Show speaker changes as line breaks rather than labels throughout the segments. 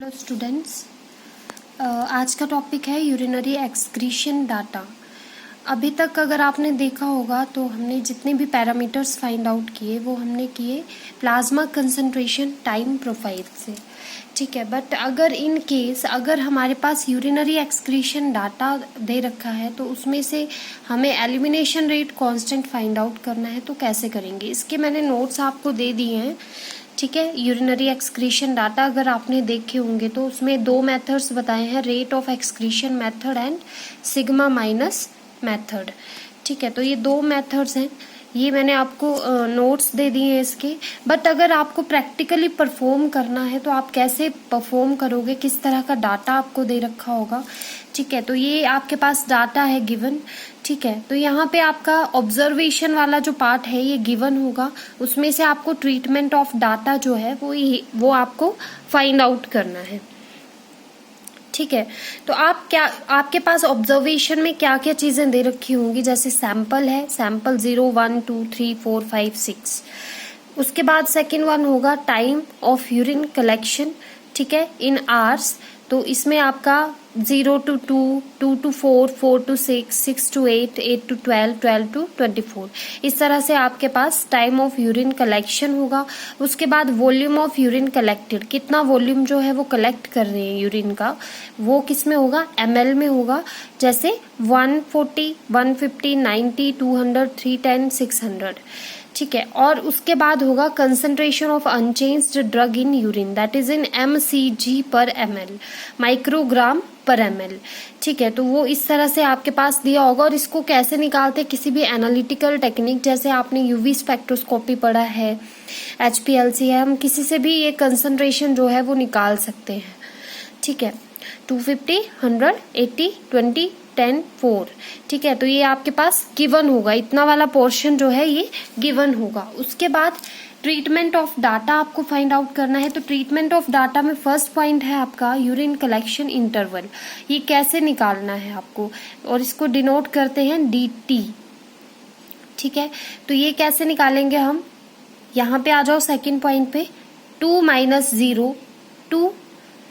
Hello students, आज का topic है यूरिनरी एक्सक्रीशन डाटा। अभी तक अगर आपने देखा होगा तो हमने जितने भी पैरामीटर्स फाइंड आउट किए वो हमने किए प्लाज्मा कंसंट्रेशन टाइम प्रोफाइल से, ठीक है। बट अगर इन केस अगर हमारे पास यूरिनरी एक्सक्रीशन डाटा दे रखा है तो उसमें से हमें elimination rate constant find out करना है तो कैसे करेंगे, इसके मैंने नोट्स आपको दे दिए हैं, ठीक है। यूरिनरी एक्सक्रीशन डाटा अगर आपने देखे होंगे तो उसमें दो मेथड्स बताए हैं, rate of excretion method and sigma minus method, ठीक है। तो ये दो मेथड्स हैं, ये मैंने आपको नोट्स दे दिए हैं इसके। बट अगर आपको प्रैक्टिकली परफॉर्म करना है तो आप कैसे परफॉर्म करोगे, किस तरह का डाटा आपको दे रखा होगा, ठीक है। तो ये आपके पास डाटा है गिवन, ठीक है। तो यहाँ पे आपका ऑब्जर्वेशन वाला जो पार्ट है ये गिवन होगा, उसमें से आपको ट्रीटमेंट ऑफ डाटा जो है वो आपको फाइंड आउट करना है, ठीक है। तो आपके पास ऑब्जर्वेशन में क्या क्या चीजें दे रखी होंगी, जैसे सैंपल है, सैंपल 0 1 2 3 4 5 6। उसके बाद सेकंड वन होगा टाइम ऑफ यूरिन कलेक्शन, ठीक है, इन आवर्स। तो इसमें आपका 0 to 2, 2 to 4, 4 to 6, 6 to 8, 8 to 12, 12 to 24, इस तरह से आपके पास टाइम ऑफ यूरिन कलेक्शन होगा। उसके बाद वॉल्यूम ऑफ यूरिन कलेक्टेड, कितना वॉल्यूम जो है वो कलेक्ट कर रहे हैं यूरिन का, वो किस में होगा, ml में होगा, जैसे 140, 150, 90, 200, 310, 600, ठीक है। और उसके बाद होगा concentration of unchanged drug in urine, that is in mcg पर ml, माइक्रोग्राम पर ml, ठीक है। तो वो इस तरह से आपके पास दिया होगा। और इसको कैसे निकालते हैं, किसी भी एनालिटिकल टेक्निक, जैसे आपने यूवी स्पेक्ट्रोस्कोपी पढ़ा है, HPLC है, हम किसी से भी ये कंसंट्रेशन जो है वो निकाल सकते हैं, ठीक है। 250, 100, 80, 20, 10, 4, ठीक है। तो ये आपके पास गिवन होगा, इतना वाला पोर्शन जो है ये गिवन होगा। उसके बाद ट्रीटमेंट ऑफ डाटा आपको फाइंड आउट करना है। तो ट्रीटमेंट ऑफ डाटा में फर्स्ट पॉइंट है आपका यूरिन कलेक्शन इंटरवल, ये कैसे निकालना है आपको, और इसको डिनोट करते हैं DT, ठीक है। तो ये कैसे निकालेंगे हम, यहाँ पे आ जाओ सेकेंड पॉइंट पे, 2 - 0, 2,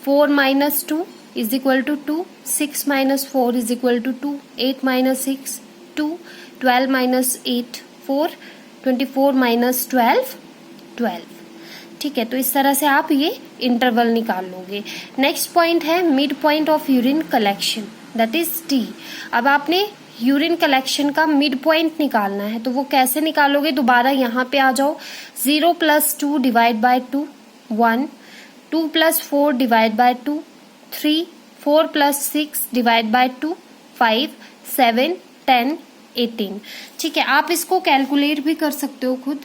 4 - 2 is equal to 2, 6 - 4 is equal to 2, 8 - 6 2, 12 - 8 4, 24 - 12 12, ठीक है। तो इस तरह से आप ये इंटरवल निकाल लोगे। नेक्स्ट पॉइंट है mid point of urine collection, that is T। अब आपने यूरिन कलेक्शन का मिड पॉइंट निकालना है, तो वो कैसे निकालोगे, दोबारा यहाँ पे आ जाओ, 0 + 2 divide by 2 1, 2 + 4 divide by 2 3, 4 + 6 divide by 2 5, 7, 10, 18, ठीक है। आप इसको कैलकुलेट भी कर सकते हो खुद,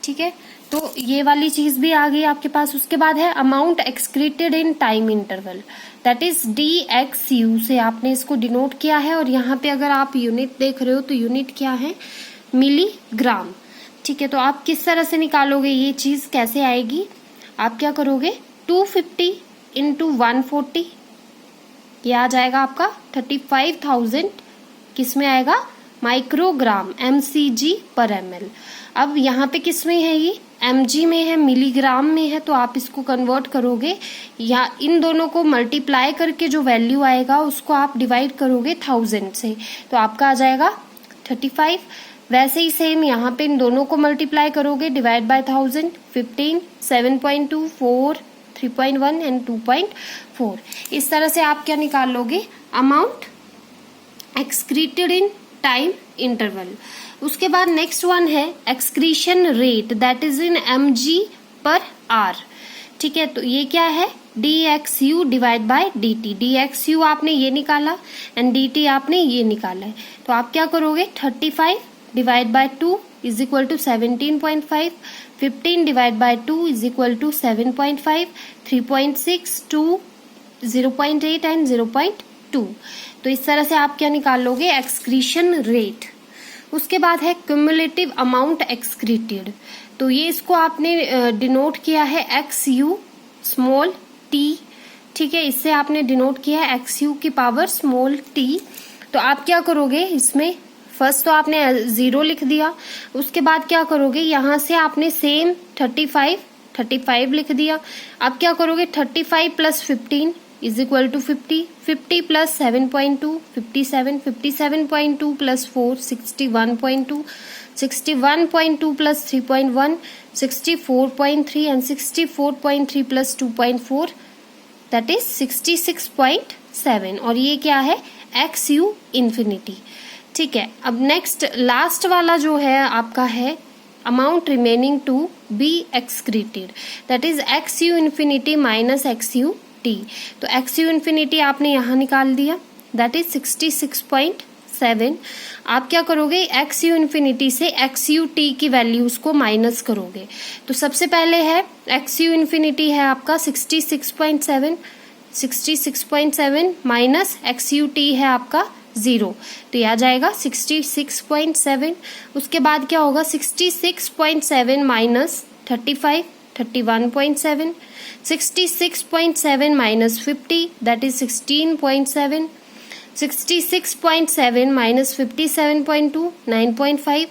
ठीक है। तो ये वाली चीज भी आ गई आपके पास। उसके बाद है amount excreted in time interval, that is DXU से आपने इसको डिनोट किया है। और यहाँ पे अगर आप यूनिट देख रहे हो तो यूनिट क्या है, मिलीग्राम, ठीक है। तो आप किस तरह से निकालोगे, ये चीज कैसे आएगी, आप क्या करोगे, 250 × 140, ये आ जाएगा आपका 35,000, किस में आएगा, माइक्रोग्राम mcg पर ml। अब यहाँ पे किस में है, ये mg में है, मिलीग्राम में है, तो आप इसको कन्वर्ट करोगे, या इन दोनों को मल्टीप्लाई करके जो वैल्यू आएगा उसको आप डिवाइड करोगे 1000 से, तो आपका आ जाएगा 35। वैसे ही सेम यहाँ पे इन दोनों को मल्टीप्लाई करोगे, डिवाइड बाय 1000, 15, 7.2, 4, 3.1 एंड 2.4। इस तरह से आप क्या निकाल लोगे, amount excreted in time interval. उसके बाद नेक्स्ट वन है excretion rate, that is in mg/r, ठीक है। तो ये क्या है, DXU divide by DT, DXU आपने ये निकाला एंड DT आपने ये निकाला है। तो आप क्या करोगे, 35 divide by 2 is equal to 17.5, 15 divide by 2 is equal to 7.5, 3.6, 2, 0.8 and 0.2। तो इस तरह से आप क्या निकाल लोगे, एक्सक्रीशन रेट। उसके बाद है क्यूमुलेटिव अमाउंट एक्सक्रीटेड, तो ये इसको आपने डिनोट किया है XU स्मॉल t, ठीक है। इससे आपने डिनोट किया है XU की पावर स्मॉल t। तो आप क्या करोगे, इसमें फर्स्ट तो आपने 0 लिख दिया, उसके बाद क्या करोगे, यहाँ से आपने सेम 35 35 लिख दिया। अब क्या करोगे, 35 plus 15 is equal to 50, 50 plus 7.2 57, 57.2 plus 4 61.2, 61.2 plus 3.1 64.3 and 64.3 plus 2.4 that is 66.7 और ये क्या है, एक्स यू इन्फिनिटी। ठीक है, अब नेक्स्ट लास्ट वाला जो है आपका है amount remaining to be excreted that is x you infinity minus x U T. तो एक्स यू इन्फिनिटी आपने यहाँ निकाल दिया दैट इज 66.7। आप क्या करोगे, एक्स यू इन्फिनिटी से एक्स यू टी की वैल्यूज को माइनस करोगे। तो सबसे पहले है एक्स यू इन्फिनिटी है आपका 66.7, 66.7 माइनस एक्स यू टी है आपका 0, तो यह आ जाएगा 66.7। उसके बाद क्या होगा, 66.7 minus 35 31.7, 66.7 minus 50 that is 16.7, 66.7 minus 57.2 9.5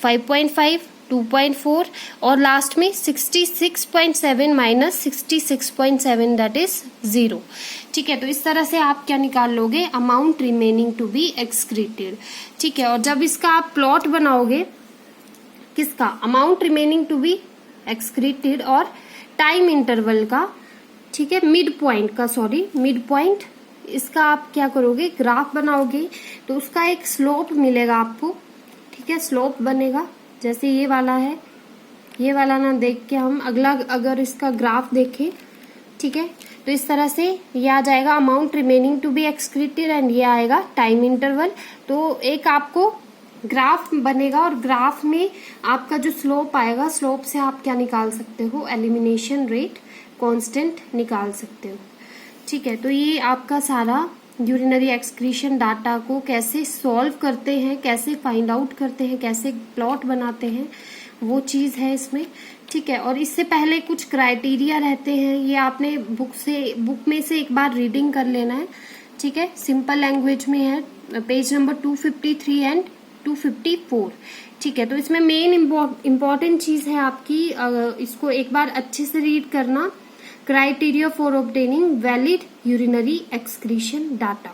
5.5 2.4 और लास्ट में 66.7 माइनस 66.7 दैट इज 0। ठीक है, तो इस तरह से आप क्या निकाल लोगे, amount remaining to be excreted. ठीक है, और जब इसका आप प्लॉट बनाओगे किसका, amount remaining to be excreted और टाइम इंटरवल का, ठीक है, मिड पॉइंट, इसका आप क्या करोगे, ग्राफ बनाओगे तो उसका एक स्लोप मिलेगा आपको। ठीक है, स्लोप बनेगा जैसे ये वाला है, ये वाला ना देख के हम अगला अगर इसका ग्राफ देखें, ठीक है, तो इस तरह से ये आ जाएगा amount remaining to be excreted and ये आएगा टाइम इंटरवल। तो एक आपको ग्राफ बनेगा और ग्राफ में आपका जो स्लोप आएगा, स्लोप से आप क्या निकाल सकते हो, एलिमिनेशन रेट कांस्टेंट निकाल सकते हो। ठीक है, तो ये आपका सारा यूरिनरी एक्सक्रीशन डाटा को कैसे सॉल्व करते हैं, कैसे फाइंड आउट करते हैं, कैसे प्लॉट बनाते हैं, वो चीज है इसमें। ठीक है, और इससे पहले कुछ क्राइटेरिया रहते हैं, ये आपने बुक में से एक बार रीडिंग कर लेना है। ठीक है, सिंपल लैंग्वेज में है, पेज नंबर 253 एंड 254। ठीक है, तो इसमें मेन इम्पॉर्टेंट चीज है आपकी, इसको एक बार अच्छे से रीड करना, criteria for obtaining valid urinary excretion data.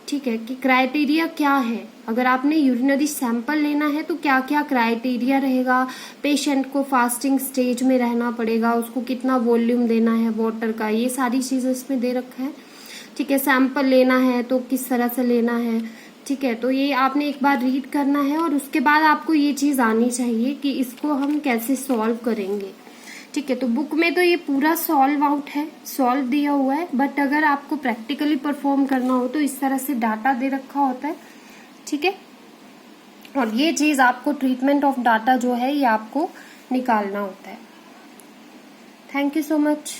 ठीक है, कि क्राइटेरिया क्या है, अगर आपने यूरिनरी सैंपल लेना है तो क्या क्या क्राइटेरिया रहेगा, पेशेंट को फास्टिंग स्टेज में रहना पड़ेगा, उसको कितना वॉल्यूम देना है वाटर का, ये सारी चीजें इसमें दे रखा है। ठीक है, सैंपल लेना है तो किस तरह से लेना है। ठीक है, तो ये आपने एक बार रीड करना है और उसके बाद आपको ये चीज आनी चाहिए कि इसको हम कैसे सॉल्व करेंगे। ठीक है, तो बुक में तो ये पूरा सॉल्व आउट है, सॉल्व दिया हुआ है, बट अगर आपको प्रैक्टिकली परफॉर्म करना हो तो इस तरह से डाटा दे रखा होता है। ठीक है, और ये चीज आपको ट्रीटमेंट ऑफ डाटा जो है ये आपको निकालना होता है। Thank you so much.